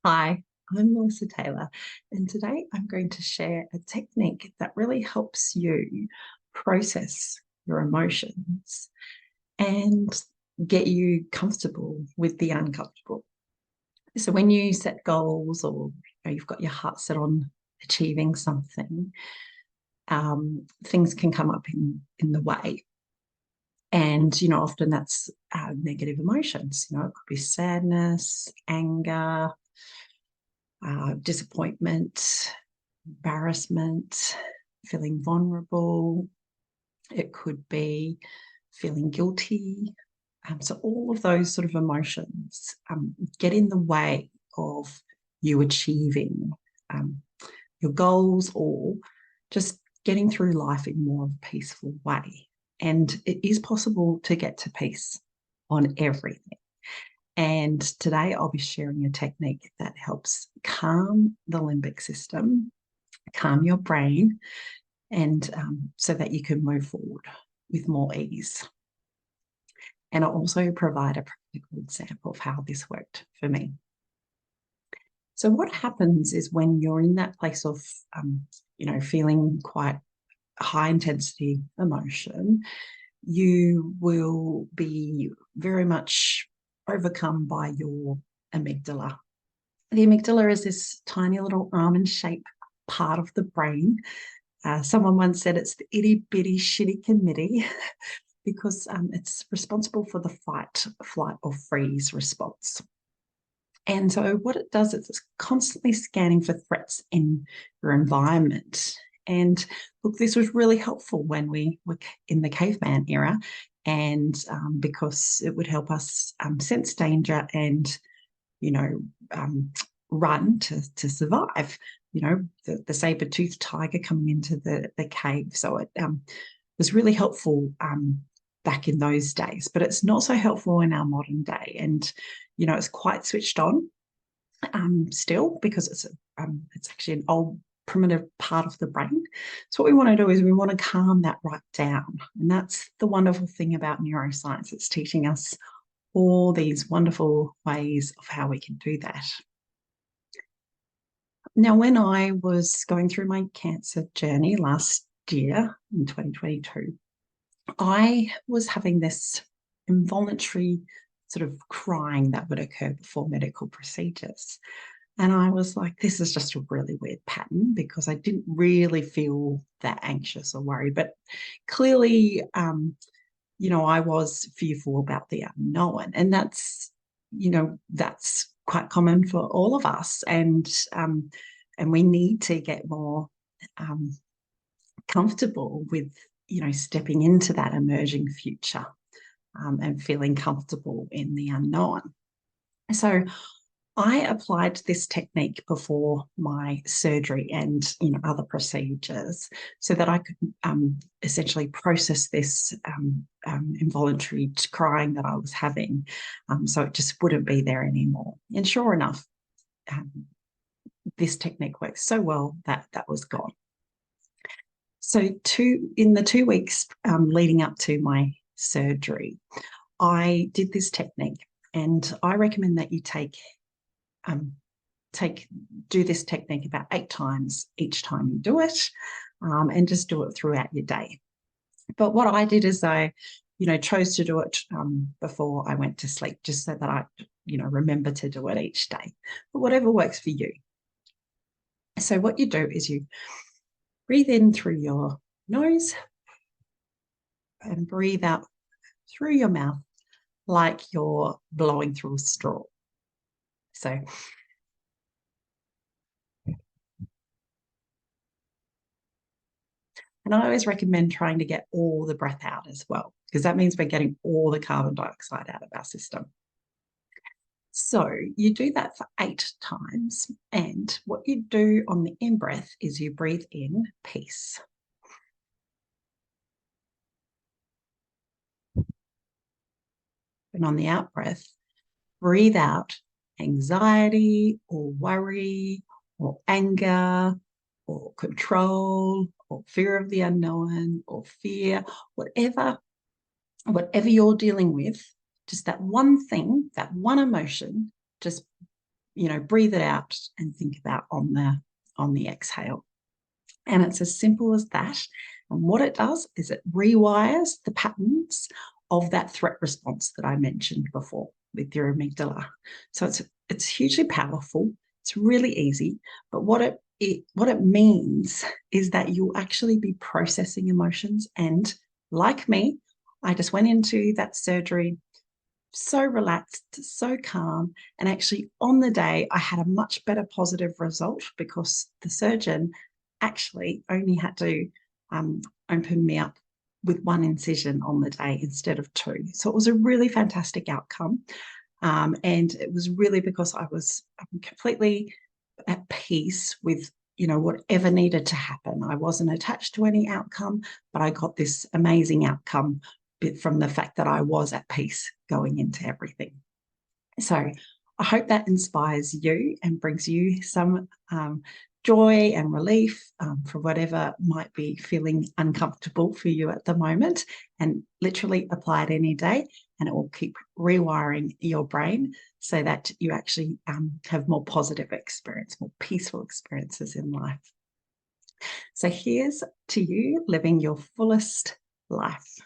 Hi, I'm Melissa Taylor, and today I'm going to share a technique that really helps you process your emotions and get you comfortable with the uncomfortable. So, when you set goals or you've got your heart set on achieving something, things can come up in the way. And, often that's negative emotions. It could be sadness, anger, disappointment, embarrassment, feeling vulnerable. It could be feeling guilty. So all of those sort of emotions get in the way of you achieving um, your goals or just getting through life in more of a peaceful way. And it is possible to get to peace on everything. And today I'll be sharing a technique that helps calm the limbic system, calm your brain, and so that you can move forward with more ease. And I'll also provide a practical example of how this worked for me. So what happens is when you're in that place of, feeling quite high intensity emotion, you will be very much overcome by your amygdala. The amygdala is this tiny little almond-shaped part of the brain. Someone once said it's the itty bitty shitty committee because it's responsible for the fight, flight, or freeze response. And so what it does is it's constantly scanning for threats in your environment. And look, this was really helpful when we were in the caveman era, and because it would help us sense danger and, run to survive. The saber-toothed tiger coming into the cave. So it was really helpful back in those days, but it's not so helpful in our modern day. And, it's quite switched on still because it's actually an old primitive part of the brain. So what we want to do is we want to calm that right down. And that's the wonderful thing about neuroscience. It's teaching us all these wonderful ways of how we can do that. Now, when I was going through my cancer journey last year in 2022, I was having this involuntary sort of crying that would occur before medical procedures. And I was like, this is just a really weird pattern because I didn't really feel that anxious or worried. But clearly, I was fearful about the unknown. And that's quite common for all of us. And we need to get more comfortable with, stepping into that emerging future and feeling comfortable in the unknown. So I applied this technique before my surgery and other procedures so that I could essentially process this involuntary crying that I was having, so it just wouldn't be there anymore. And sure enough, this technique works so well that was gone. So in the 2 weeks leading up to my surgery, I did this technique, and I recommend that you do this technique about 8 times each time you do it, and just do it throughout your day. But what I did is I, chose to do it before I went to sleep, just so that I, remember to do it each day. But whatever works for you. So what you do is you breathe in through your nose and breathe out through your mouth like you're blowing through a straw. So and I always recommend trying to get all the breath out as well, because that means we're getting all the carbon dioxide out of our system. So you do that for 8 times. And what you do on the in-breath is you breathe in peace. And on the out-breath, breathe out anxiety or worry or anger or control or fear of the unknown or fear, whatever you're dealing with, just that one thing, that one emotion, just breathe it out and think about on the exhale. And it's as simple as that. And what it does is it rewires the patterns of that threat response that I mentioned before with your amygdala. So it's hugely powerful. It's really easy. But what it means is that you'll actually be processing emotions. And like me, I just went into that surgery so relaxed, so calm. And actually, on the day, I had a much better positive result because the surgeon actually only had to open me up with one incision on the day instead of two. So it was a really fantastic outcome. And it was really because I was completely at peace with whatever needed to happen. I wasn't attached to any outcome, but I got this amazing outcome from the fact that I was at peace going into everything. So I hope that inspires you and brings you some joy and relief for whatever might be feeling uncomfortable for you at the moment, and literally apply it any day, and it will keep rewiring your brain so that you actually have more positive experience, more peaceful experiences in life. So here's to you living your fullest life.